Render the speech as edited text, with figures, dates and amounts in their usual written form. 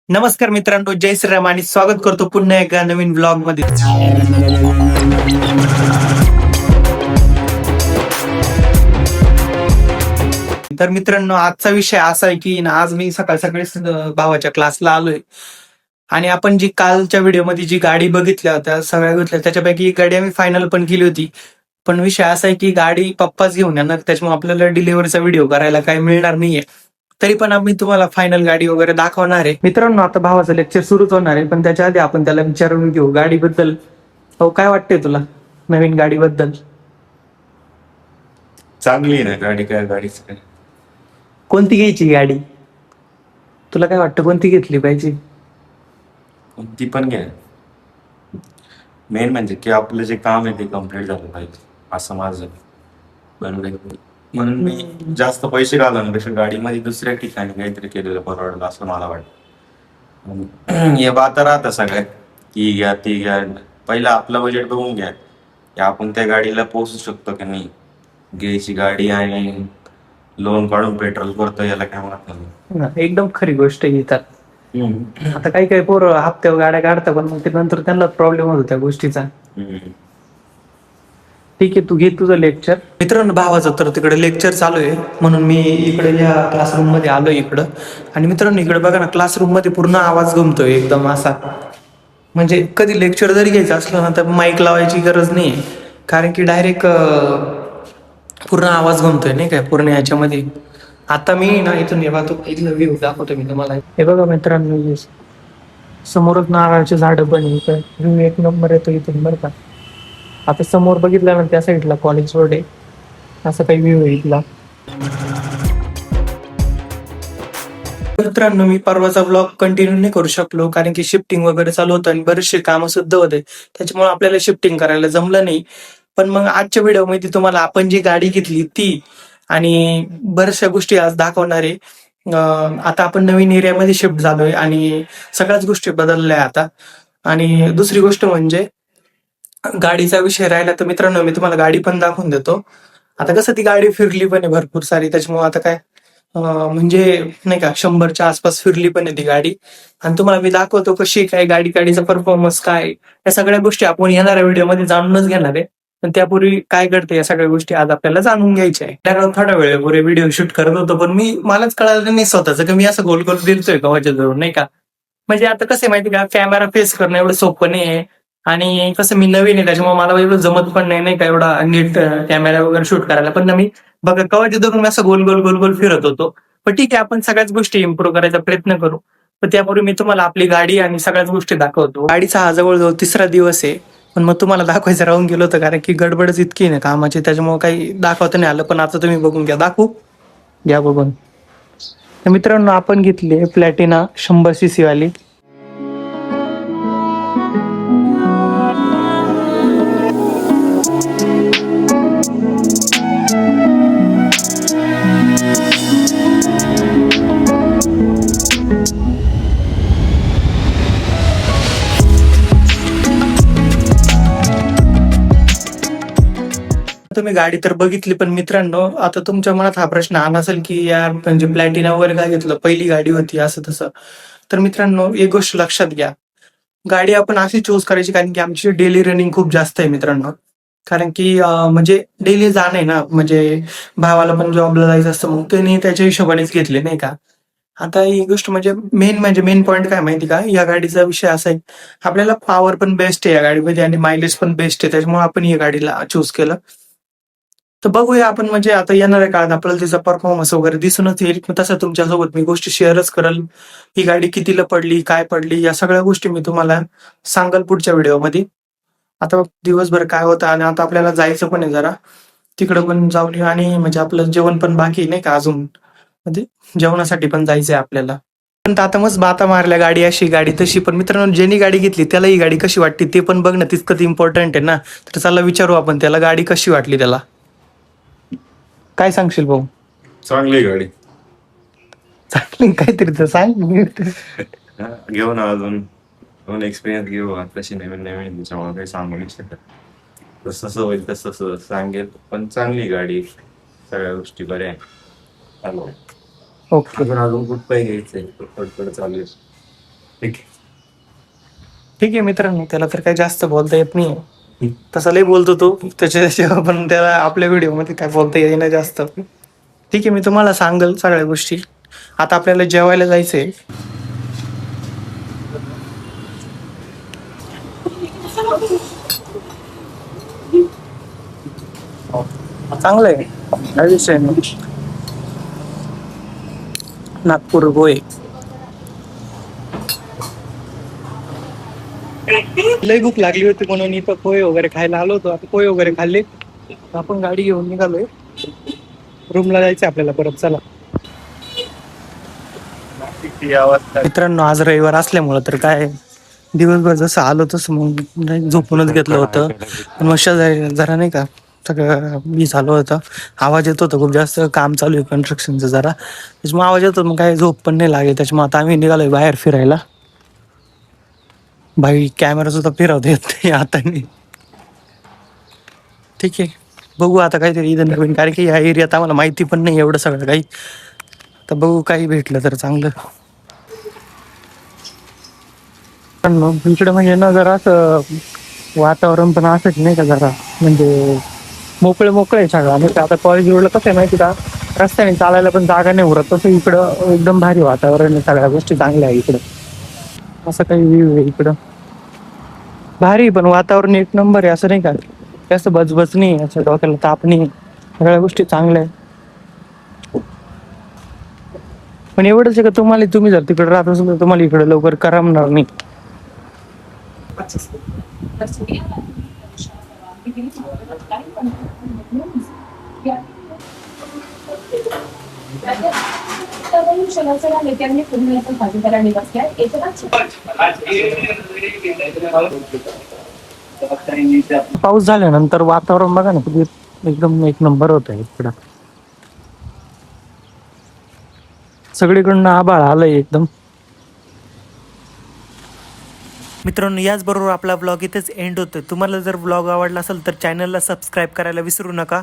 नमस्कार मित्रांनो, जय श्रीराम आणि स्वागत करतो पुन्हा एका नवीन ब्लॉग मध्ये. तर मित्रांनो, आजचा विषय असा आहे की आज मी सकाळ सकाळीच भावाच्या क्लासला आलोय आणि आपण जी कालच्या व्हिडिओमध्ये जी गाडी बघितल्या होत्या सगळ्या घेतल्या त्याच्यापैकी एक गाडी आम्ही फायनल पण केली होती. पण विषय असा आहे की गाडी पप्पाच घेऊन येणार, त्याच्यामुळे आपल्याला डिलिव्हरीचा व्हिडिओ करायला काही मिळणार नाहीये. तरी पण आम्ही तुम्हाला फायनल गाडी वगैरे दाखवणार आहे. मित्रांनो, आता भावाचं लेक्चर सुरूच होणार आहे, पण त्याच्या आधी आपण त्याला विचारून घेऊ गाडीबद्दल. हो, काय वाटतंय तुला नवीन गाडीबद्दल? चांगली आहे ना गाडी, काय गाडीच काय. कोणती घ्यायची गाडी? तुला काय वाटतं कोणती घेतली पाहिजे? ती पण घ्या. मेन म्हणजे की आपलं जे काम आहे ते कम्प्लीट झालं पाहिजे, असं माझं बनवलं. म्हणून मी जास्त पैसे घालवण्यापेक्षा गाडीमध्ये दुसऱ्या ठिकाणी काहीतरी केलेलं परवडलं असं मला वाटतं. हे बाता राहतं सगळ्यात की घ्या ती घ्या. पहिलं आपलं बजेट बघून घ्या की आपण त्या गाडीला पोहोचू शकतो की नाही. घ्यायची गाडी आणि लोन काढून पेट्रोल करतो, याला काय म्हणत नाही. एकदम खरी गोष्ट आहे इथं. आता काही काही पोरं हप्त्यावर गाड्या काढतात, पण मग ते नंतर त्यांना प्रॉब्लेम होतो त्या गोष्टीचा. ठीक आहे, तू घे तुझं लेक्चर. मित्रांनो, भावाचं तर तिकडे लेक्चर चालू आहे म्हणून मी इकडे या क्लासरूम मध्ये आलोय इकडं. आणि मित्रांनो, इकडे बघा ना, क्लासरूम मध्ये पूर्ण आवाज घुमतोय एकदम असा. म्हणजे कधी लेक्चर जरी घ्यायचं असलं ना तर माईक लावायची गरज नाही, कारण की डायरेक्ट पूर्ण आवाज घुमतोय नाही काय पूर्ण याच्यामध्ये. आता मी ना इथून इथलं व्ह्यू दाखवतो मी तुम्हाला. हे बघा मित्रांनो, समोरच नारळाचे झाड पण आहे. व्ह्यू एक नंबर येतो इथून बरं का. आता समोर बघितलं ना त्या साईडला कॉलेज रोड आहे, असं काही व्ह्यू आहे इथला. मित्रांनो, मी परवाचा ब्लॉग कंटिन्यू नाही करू शकलो कारण की शिफ्टिंग वगैरे चालू होतं आणि बरेचसे कामं सुद्धा होते, त्याच्यामुळे आपल्याला शिफ्टिंग करायला जमलं नाही. पण मग आजच्या व्हिडिओमध्ये तुम्हाला आपण जी गाडी घेतली ती आणि बऱ्याचशा गोष्टी आज दाखवणार आहे. आता आपण नवीन एरियामध्ये शिफ्ट झालोय आणि सगळ्याच गोष्टी बदलल्या आता. आणि दुसरी गोष्ट म्हणजे गाडीचा विषय राहिला तर मित्रांनो, मी तुम्हाला गाडी पण दाखवून देतो. आता कसं ती गाडी फिरली पण आहे भरपूर सारी, त्याच्यामुळे आता काय म्हणजे नाही का 100च्या आसपास फिरली पण आहे ती गाडी. आणि तुम्हाला मी दाखवतो कशी काय गाडी, गाडीचा परफॉर्मन्स काय, या सगळ्या गोष्टी आपण येणाऱ्या व्हिडिओमध्ये जाणूनच घेणार आहे. पण त्यापूर्वी काय घडते या सगळ्या गोष्टी आज आपल्याला जाणून घ्यायच्या आहे. त्याकडे थोड्या वेळेपूर्वी व्हिडिओ शूट करत होतो, पण मलाच कळालं नाही स्वतःच की मी असं गोल गोल दिलतोय का जवळ नाही का. म्हणजे आता कसं आहे माहिती का, कॅमेरा फेस करणं एवढं सोपं नाही आहे. आणि कसं मी नवीन आहे त्याच्यामुळे मला एवढं जमत पण नाही का एवढा नीट कॅमेरा वगैरे शूट करायला. पण मी बघा कवाच्या धरून मी असं गोल गोल गोल गोल फिरत होतो. पण ठीक आहे, आपण सगळ्याच गोष्टी इम्प्रूव्ह करायचा प्रयत्न करू. पण त्यापूर्वी मी तुम्हाला आपली गाडी आणि सगळ्याच गोष्टी दाखवतो. गाडीचा हा जवळजवळ तिसरा दिवस आहे, पण मग तुम्हाला दाखवायचं राहून गेलो होतं कारण की गडबडच इतकी ना कामाची, त्याच्यामुळे काही दाखवता नाही आलं. पण आता तुम्ही बघून घ्या, दाखवू घ्या बघून. तर मित्रांनो, आपण घेतली प्लॅटिना 100cc वाली. तुम्ही गाडी तर बघितली, पण मित्रांनो आता तुमच्या मनात हा प्रश्न आला असेल की यार म्हणजे प्लॅटिना वगैरे काय घेतलं, पहिली गाडी होती असं तसं. तर मित्रांनो, एक गोष्ट लक्षात घ्या, गाडी आपण अशी चूज करायची कारण की आमची डेली रनिंग खूप जास्त आहे मित्रांनो. कारण की म्हणजे डेली जाणं आहे ना, म्हणजे भावाला पण जॉबला जायचं असतं, मग त्यांनी त्याच्या हिशोबानेच घेतले नाही का. आता ही गोष्ट म्हणजे मेन पॉईंट काय माहिती का, या गाडीचा विषय असा आहे, आपल्याला पॉवर पण बेस्ट आहे या गाडीमध्ये आणि मायलेज पण बेस्ट आहे, त्याच्यामुळे आपण या गाडीला चूज केलं. तर बघूया आपण, म्हणजे आता येणाऱ्या काळात आपल्याला तिचा परफॉर्मन्स वगैरे दिसूनच येईल. तसं तुमच्यासोबत मी गोष्टी शेअरच करल. ही गाडी कितीला पडली, काय पडली, या सगळ्या गोष्टी मी तुम्हाला सांगाल पुढच्या व्हिडिओमध्ये. आता दिवसभर काय होतं आणि आता आपल्याला जायचं पण आहे जरा तिकडं पण जाऊन येऊ. आणि म्हणजे आपलं जेवण पण बाकी नाही का अजून, म्हणजे जेवणासाठी पण जायचंय आपल्याला. पण आता मस्त बाता मारल्या, गाडी अशी गाडी तशी. पण मित्रांनो, ज्यांनी गाडी घेतली त्याला ही गाडी कशी वाटते ते पण बघणं तितकंच इम्पॉर्टंट आहे ना. तर चला विचारू आपण त्याला, गाडी कशी वाटली त्याला. काय सांगशील भाऊ? चांगली गाडी. चांगली काहीतरी तर सांग. घेऊ ना, अजून एक्सपिरियन्स घेऊ. तशी नवीन नवीन त्याच्यामुळे काही सांगू नाही शकत. जसं होईल तसं सांगेल, पण चांगली गाडी, सगळ्या गोष्टी बऱ्या आहे. ओके. अजून कुठं घ्यायचंय, चालू आहे. ठीक आहे मित्रांनो, त्याला तर काही जास्त बोलता येत नाही. तसा लय बोलतो तो त्याच्या पण त्याला आपल्या व्हिडिओमध्ये काय बोलता येईना जास्त. ठीक आहे, मी तुम्हाला सांगेल सगळ्या गोष्टी. आता आपल्याला जेवायला जायचंय. चांगलं आहे, काय विषय नाही. नागपूर गोय लय भूक लागली होती म्हणून इथं पोहे वगैरे खायला आलो होतो. आता पोहे वगैरे खाल्ले, आपण गाडी घेऊन निघालोय. रूमला जायचंय आपल्याला परत. चला मित्रांनो, आज रविवार असल्यामुळं तर काय दिवसभर जसं आलो तसं मग नाही झोपूनच घेतलं होतं. पण मग शेजारी जरा नाही का सगळं मी झालं होतं, आवाज येत होता खूप जास्त. काम चालू आहे कन्स्ट्रक्शनचं जरा, त्याच्यामुळे आवाज येतो. मग काय झोप पण नाही लागेल, त्याच्यामुळे आता आम्ही निघालोय बाहेर फिरायला. भाई कॅमेरा सुद्धा फिरवता येत नाही आता. ठीक आहे, बघू आता काहीतरी इथं नवीन, कारण की या एरियात आम्हाला माहिती पण नाही एवढं सगळं काही. तर बघू काही भेटलं तर चांगलं. पण मग इकडे म्हणजे ना जरा असं वातावरण पण असंच नाही का, जरा म्हणजे मोकळे मोकळे आहे सगळं. आणि आता कॉलेज रोडला कसं आहे माहिती का, रस्त्याने चालायला पण जागा नाही उरत. तसं इकडं एकदम भारी वातावरण आहे, सगळ्या गोष्टी चांगल्या आहे इकडं. असं काही व्ह्यू आहे इकडं भारी, पण वातावरण एक नंबर आहे. असं नाही का जास्त बजबज नाही, असं डोक्याला ताप नाही, सगळ्या गोष्टी चांगल्या आहे. पण एवढंच आहे का तुम्ही जर तिकडे राहत असाल तर तुम्हाला इकडे लवकर करमणार नाही. पाऊस झाल्यानंतर वातावरण बघा ना किती एकदम एक नंबर होत आहे इकडं. सगळीकडनं आभाळ आलंय एकदम. मित्रांनो, याचबरोबर आपला ब्लॉग इथेच एंड होतो. तुम्हाला जर ब्लॉग आवडला असेल तर चॅनलला सबस्क्राईब करायला विसरू नका.